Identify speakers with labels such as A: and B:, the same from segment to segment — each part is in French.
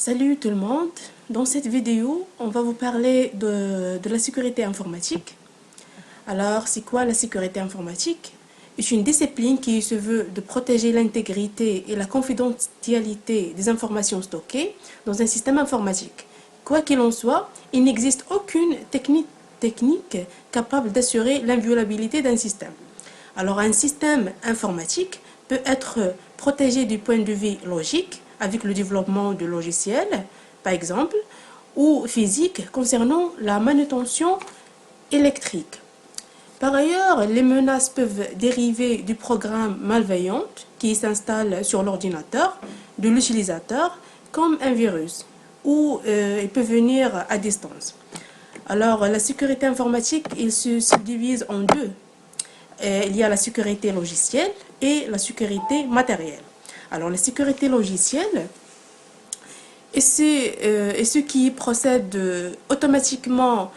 A: Salut tout le monde, dans cette vidéo, on va vous parler de la sécurité informatique. Alors, c'est quoi la sécurité informatique? C'est une discipline qui se veut de protéger l'intégrité et la confidentialité des informations stockées dans un système informatique. Quoi qu'il en soit, il n'existe aucune technique capable d'assurer l'inviolabilité d'un système. Alors, un système informatique peut être protégé du point de vue logique, avec le développement de logiciels, par exemple, ou physique concernant la manutention électrique. Par ailleurs, les menaces peuvent dériver du programme malveillant qui s'installe sur l'ordinateur de l'utilisateur comme un virus, ou il peut venir à distance. Alors, la sécurité informatique, il se subdivise en deux. Il y a la sécurité logicielle et la sécurité matérielle. Alors, la sécurité logicielle est ce qui procède automatiquement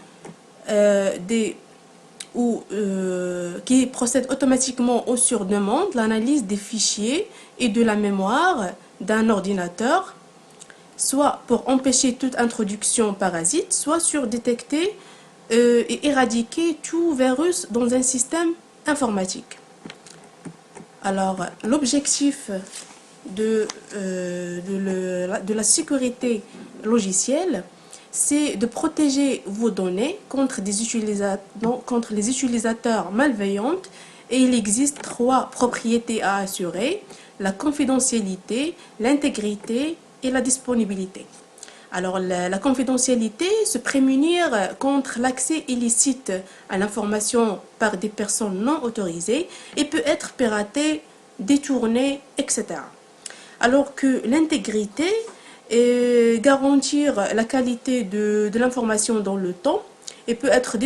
A: qui procède automatiquement au sur-demande, l'analyse des fichiers et de la mémoire d'un ordinateur, soit pour empêcher toute introduction parasite, soit sur détecter et éradiquer tout virus dans un système informatique. Alors, l'objectif de la sécurité logicielle, c'est de protéger vos données contre les utilisateurs malveillants, et il existe 3 propriétés à assurer: la confidentialité, l'intégrité et la disponibilité. Alors, la confidentialité, se prémunir contre l'accès illicite à l'information par des personnes non autorisées et peut être piratée, détournée, etc. Alors que l'intégrité est garantir la qualité de l'information dans le temps et peut être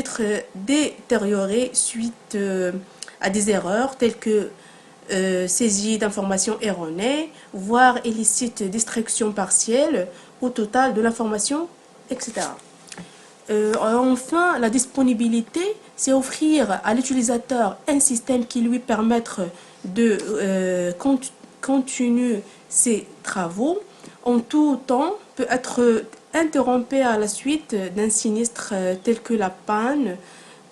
A: détériorée suite à des erreurs telles que saisie d'informations erronées, voire illicite destruction partielle ou totale de l'information, etc. Enfin, la disponibilité, c'est offrir à l'utilisateur un système qui lui permette de continuer ses travaux en tout temps, peut être interrompu à la suite d'un sinistre tel que la panne,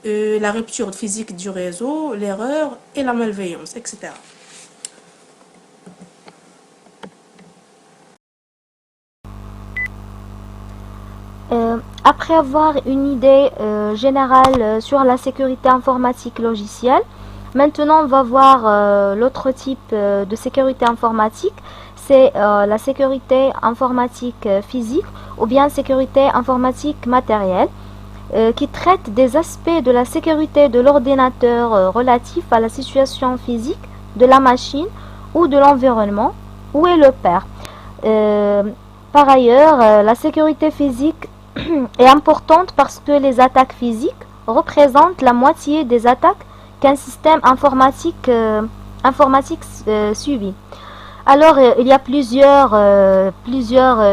A: la rupture physique du réseau, l'erreur et la malveillance, etc.
B: Après avoir une idée générale sur la sécurité informatique logicielle, maintenant on va voir l'autre type de sécurité informatique, c'est la sécurité informatique physique ou bien sécurité informatique matérielle, qui traite des aspects de la sécurité de l'ordinateur relatifs à la situation physique de la machine ou de l'environnement où elle opère. Par ailleurs, la sécurité physique est importante parce que les attaques physiques représentent la moitié des attaques qu'un système informatique subit. Alors, il y a plusieurs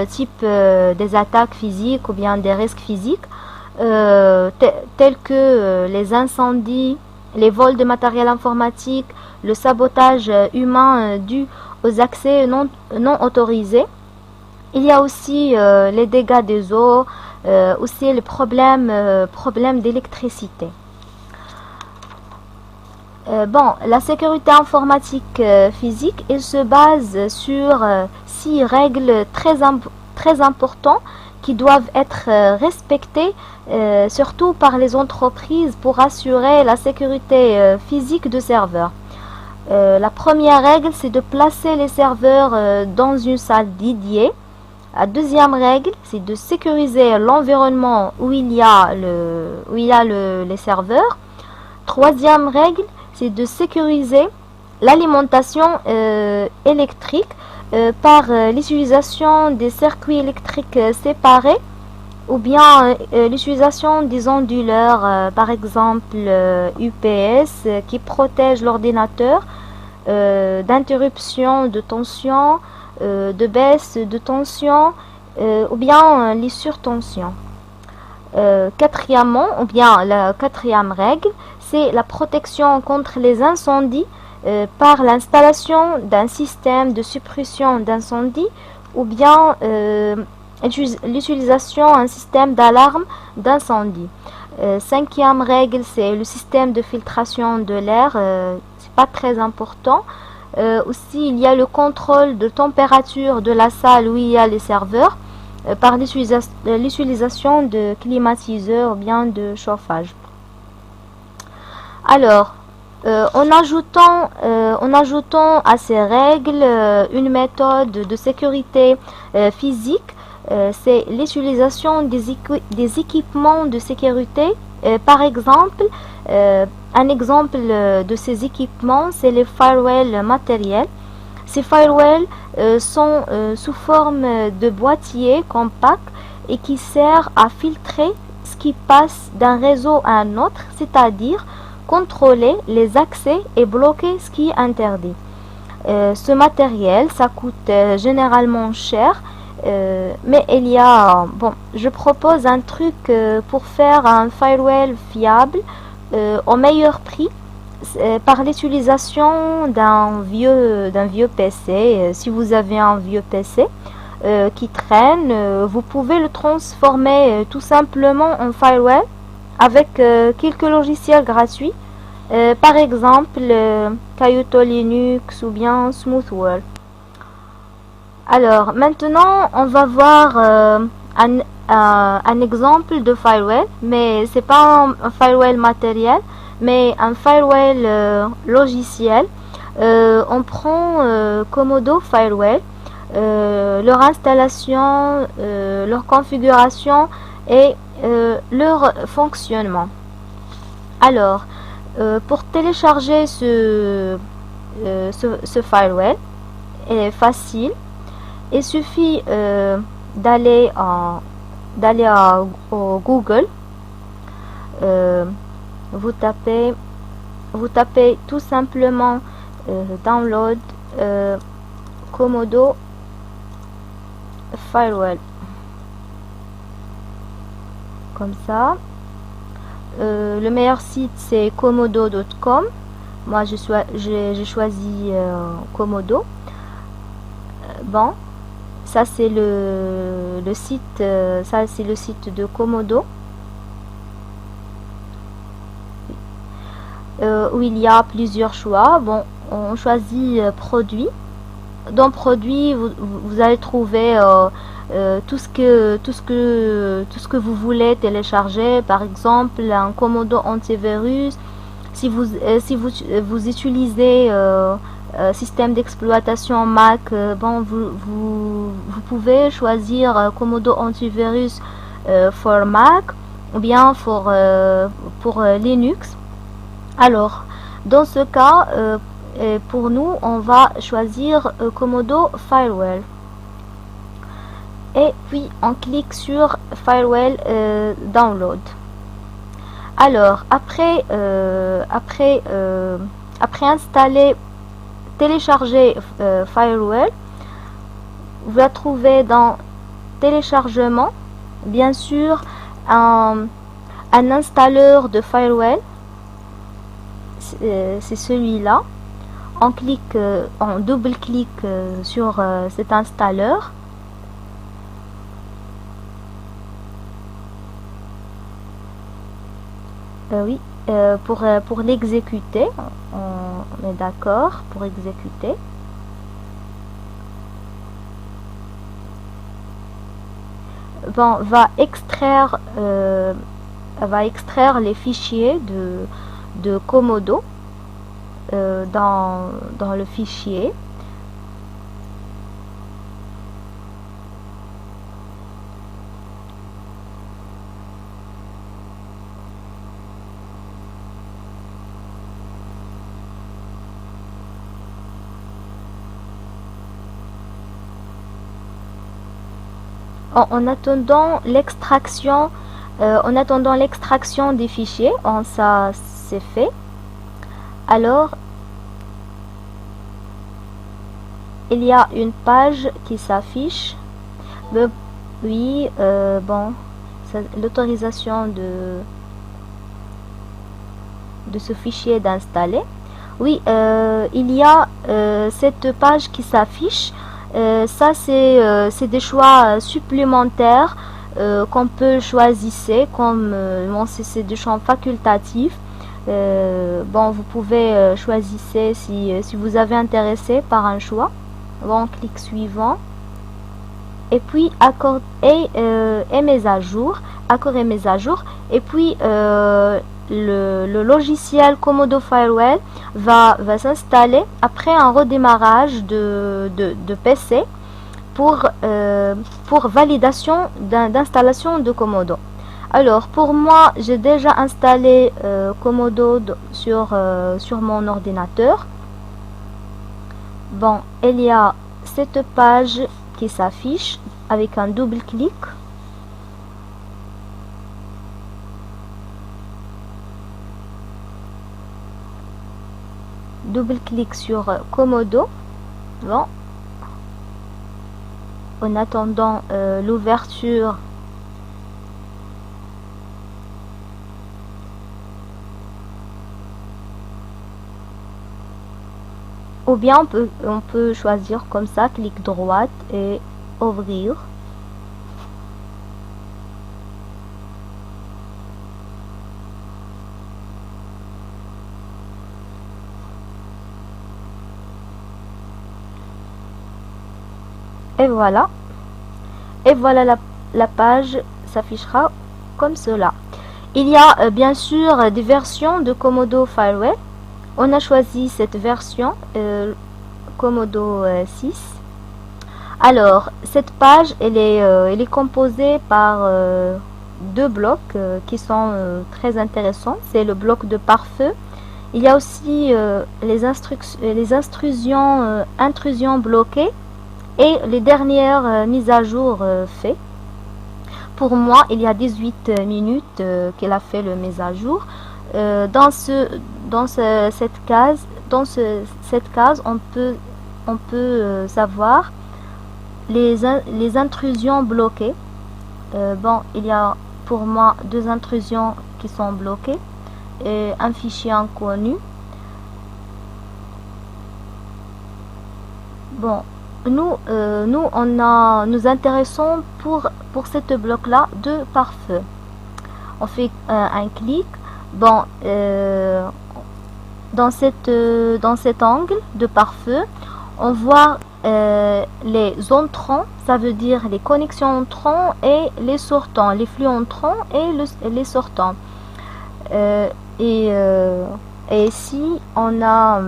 B: types des attaques physiques ou bien des risques physiques, tels que les incendies, les vols de matériel informatique, le sabotage humain dû aux accès non autorisés. Il y a aussi les dégâts des eaux, aussi les problèmes d'électricité. La sécurité informatique physique, elle se base sur 6 règles très importantes qui doivent être respectées, surtout par les entreprises pour assurer la sécurité physique de serveurs. La première règle, c'est de placer les serveurs dans une salle dédiée. La deuxième règle, c'est de sécuriser l'environnement où il y a les serveurs. Troisième règle, c'est de sécuriser l'alimentation électrique par l'utilisation des circuits électriques séparés ou bien l'utilisation des onduleurs, par exemple UPS, qui protègent l'ordinateur d'interruption de tension, de baisse de tension ou bien les surtensions. Quatrièmement, ou bien la quatrième règle, c'est la protection contre les incendies par l'installation d'un système de suppression d'incendie ou bien l'utilisation d'un système d'alarme d'incendie. Cinquième règle, c'est le système de filtration de l'air. C'est pas très important. Aussi, il y a le contrôle de température de la salle où il y a les serveurs par l'utilisation de climatiseurs ou bien de chauffage. Alors, en ajoutant à ces règles une méthode de sécurité physique, c'est l'utilisation des équipements de sécurité. Par exemple, un exemple de ces équipements, c'est les firewalls matériels. Ces firewalls sont sous forme de boîtier compact et qui sert à filtrer ce qui passe d'un réseau à un autre, c'est-à-dire contrôler les accès et bloquer ce qui est interdit. Ce matériel, ça coûte généralement cher, mais il y a, je propose un truc pour faire un firewall fiable au meilleur prix par l'utilisation d'un vieux PC. Si vous avez un vieux PC qui traîne, vous pouvez le transformer tout simplement en firewall avec quelques logiciels gratuits, par exemple Kayuto Linux ou bien Smoothwall. Alors maintenant on va voir un exemple de firewall, mais c'est pas un firewall matériel, mais un firewall logiciel. On prend Comodo Firewall, leur installation, leur configuration et leur fonctionnement. Alors, pour télécharger ce firewall est facile. Il suffit d'aller à Google. Vous tapez tout simplement download Comodo Firewall. Comme ça. Le meilleur site c'est komodo.com. Moi j'ai choisi Comodo. Bon, ça c'est le site, ça c'est le site de Comodo, où il y a plusieurs choix. Bon, on choisit produit. Dans produit, vous allez trouver tout ce que vous voulez télécharger. Par exemple, un Comodo antivirus. Si vous utilisez système d'exploitation Mac, vous pouvez choisir Comodo antivirus for Mac ou bien pour Linux. Alors, dans ce cas, pour nous, on va choisir Comodo Firewall. Et puis, on clique sur Firewall Download. Alors, après télécharger Firewall, vous la trouvez dans téléchargement, bien sûr, un installeur de Firewall, c'est celui-là. On double-clique sur cet installeur. Oui, pour l'exécuter, on est d'accord pour exécuter. Bon, va extraire les fichiers de Comodo dans le fichier. En attendant l'extraction des fichiers, ça c'est fait. Alors il y a une page qui s'affiche. Oui, l'autorisation de ce fichier d'installer. Oui, il y a cette page qui s'affiche. Ça, c'est des choix supplémentaires qu'on peut choisir, comme bon, c'est des choix facultatifs. Bon, vous pouvez choisir si vous avez intéressé par un choix. Bon, clic suivant. Et puis accord et mise à jour, accord et mise à jour. Et puis le logiciel Komodo Firewall va s'installer après un redémarrage de PC pour validation d'installation de Komodo. Alors pour moi, j'ai déjà installé Komodo sur mon ordinateur. Bon, il y a cette page qui s'affiche avec un double clic. Double clic sur Komodo. Bon. En attendant l'ouverture ou bien on peut choisir comme ça, clic droite et ouvrir. Et voilà. Et voilà, la page s'affichera comme cela. Il y a bien sûr des versions de Komodo Firewall. On a choisi cette version Komodo 6. Alors, cette page, elle est composée par deux blocs qui sont très intéressants. C'est le bloc de pare-feu. Il y a aussi les intrusions bloquées et les dernières mises à jour faites. Pour moi, il y a 18 minutes qu'elle a fait le mise à jour. Dans cette case, on peut savoir les intrusions bloquées. Bon, il y a pour moi deux intrusions qui sont bloquées et un fichier inconnu. Bon, nous intéressons pour cette bloc là de pare-feu. On fait un clic. Bon, dans cet angle de pare-feu, on voit les entrants, ça veut dire les connexions entrants et les sortants, les flux entrants et les sortants. Et ici, on a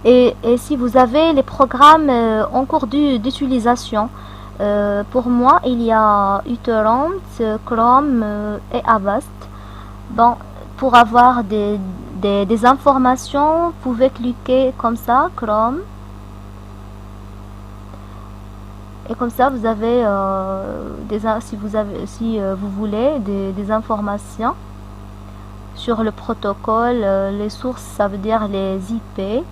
B: et si vous avez les programmes en cours d'utilisation, pour moi, il y a uTorrent, Chrome et Avast. Bon, pour avoir des informations, vous pouvez cliquer comme ça, Chrome. Et comme ça, vous avez si vous voulez des informations sur le protocole, les sources, ça veut dire les IP.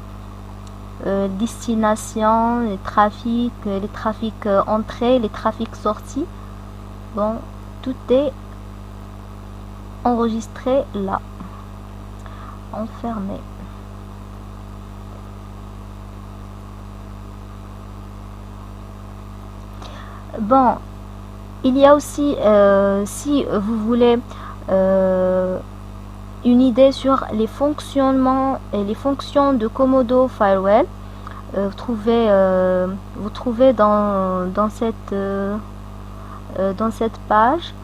B: Destination, les trafics entrées, les trafics sorties. Bon, tout est enregistré là. Enfermé. Bon, il y a aussi, si vous voulez une idée sur les fonctionnements et les fonctions de Komodo Firewall, vous trouvez dans cette page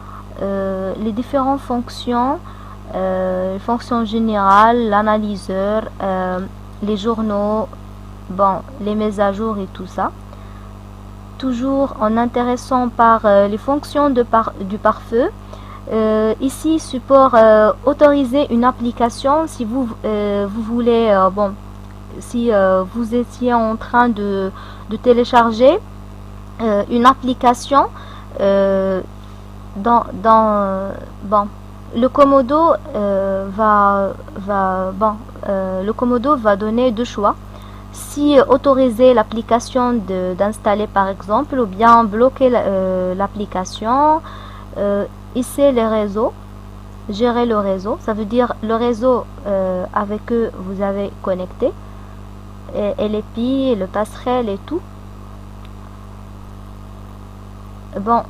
B: les différentes fonctions, les fonctions générales, l'analyseur, les journaux, bon, les mises à jour et tout ça. Toujours en intéressant par les fonctions du pare-feu. Ici, support autoriser une application si vous voulez, bon, si vous étiez en train de télécharger une application bon, le Komodo le Komodo va donner deux choix. Si autoriser l'application d'installer par exemple, ou bien bloquer l'application. Ici les réseaux, gérer le réseau, ça veut dire le réseau avec que vous avez connecté. et l'EPI, le passerelle et tout. Bon,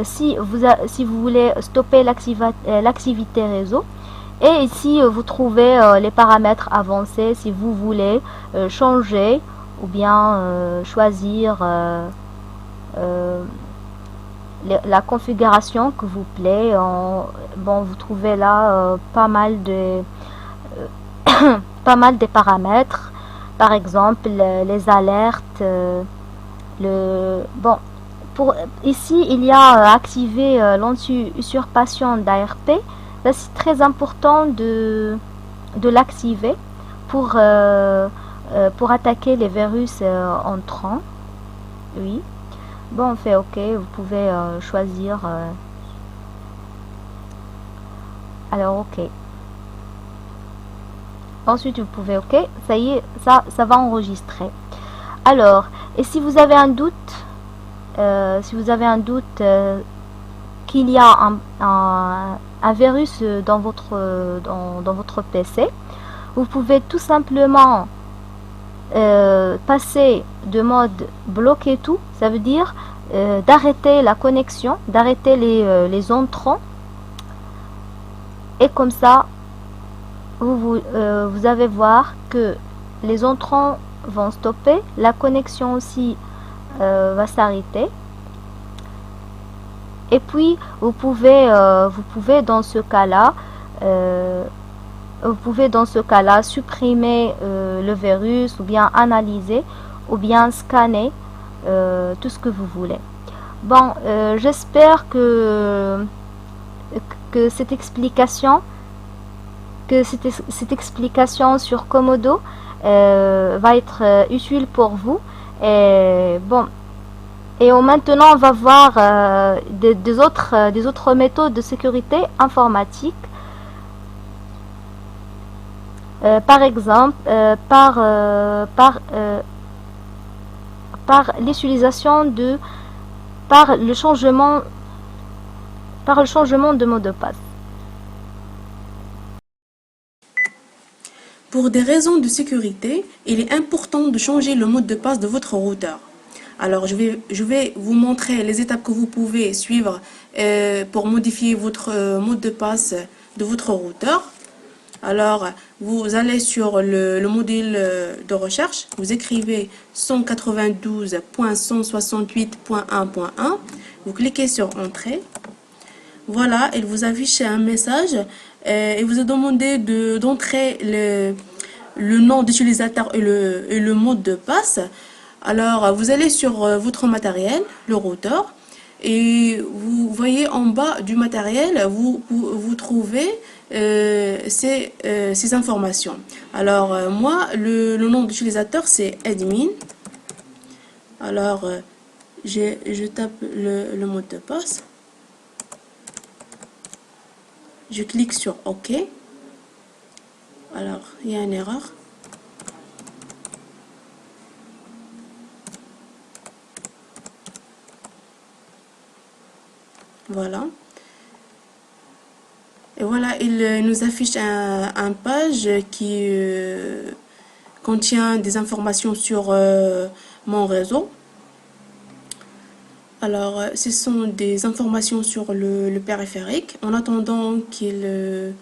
B: si vous voulez stopper l'activité réseau, et ici vous trouvez les paramètres avancés si vous voulez changer ou bien choisir la configuration que vous plaît. Bon, vous trouvez là pas mal de paramètres, par exemple les alertes, bon, ici il y a activé l'anti-usurpation d'ARP. Là, c'est très important de l'activer pour attaquer les virus entrants. Oui. Bon, on fait OK. Vous pouvez choisir. Alors, OK. Ensuite, vous pouvez OK. Ça y est, ça va enregistrer. Alors, et si vous avez un doute, qu'il y a un virus dans votre PC, vous pouvez tout simplement passer de mode bloquer tout. Ça veut dire d'arrêter la connexion, d'arrêter les entrants, et comme ça vous allez voir que les entrants vont stopper, la connexion aussi va s'arrêter. Et puis vous pouvez dans ce cas-là supprimer le virus, ou bien analyser, ou bien scanner tout ce que vous voulez. Bon, j'espère que cette explication sur Komodo va être utile pour vous. Et bon, et maintenant on va voir des autres méthodes de sécurité informatique. Par exemple, par l'utilisation par le changement de mot de passe.
A: Pour des raisons de sécurité, il est important de changer le mot de passe de votre routeur. Alors, je vais vous montrer les étapes que vous pouvez suivre pour modifier votre mot de passe de votre routeur. Alors, vous allez sur le module de recherche, vous écrivez 192.168.1.1, vous cliquez sur Entrée. Voilà, il vous affiche un message et vous est demandé d'entrer le nom d'utilisateur et le mot de passe. Alors, vous allez sur votre matériel, le routeur, et vous voyez en bas du matériel, vous trouvez ces informations. Alors, moi, le nom d'utilisateur, c'est admin. Alors, je tape le mot de passe. Je clique sur OK. Alors, il y a une erreur. Voilà. Et voilà, il nous affiche un page qui contient des informations sur mon réseau. Alors, ce sont des informations sur le périphérique. En attendant qu'il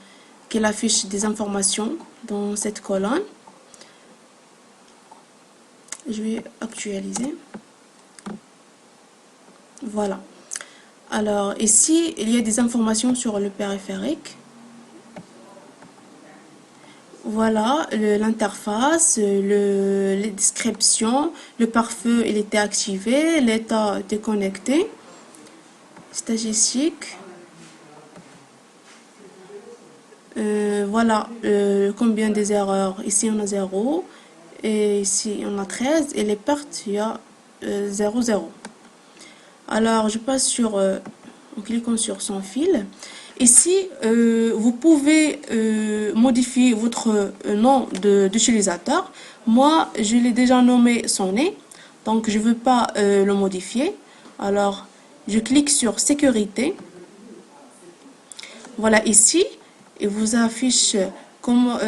A: affiche des informations dans cette colonne, je vais actualiser. Voilà. Alors, ici, il y a des informations sur le périphérique. Voilà, l'interface, les descriptions, le pare-feu, il était activé, l'état déconnecté, statistique. Voilà, combien des erreurs. Ici, on a 0, et ici, on a 13, et les pertes, il y a 0, 0. Alors, je passe sur, en cliquant sur son fil. Ici, vous pouvez modifier votre nom d'utilisateur. Moi, je l'ai déjà nommé Sonné, donc je ne veux pas le modifier. Alors, je clique sur Sécurité. Voilà, ici, il vous affiche comment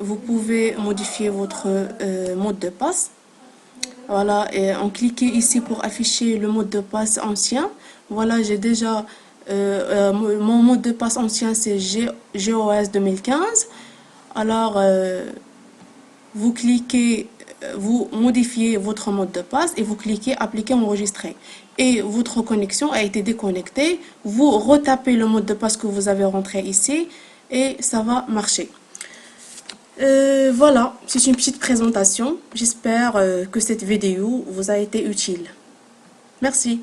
A: vous pouvez modifier votre mot de passe. Voilà, et on clique ici pour afficher le mot de passe ancien. Voilà, j'ai déjà mon mot de passe ancien, c'est GOS 2015. Alors, vous cliquez, vous modifiez votre mot de passe et vous cliquez appliquer enregistrer. Et votre connexion a été déconnectée. Vous retapez le mot de passe que vous avez rentré ici et ça va marcher. Voilà, c'est une petite présentation. J'espère que cette vidéo vous a été utile. Merci.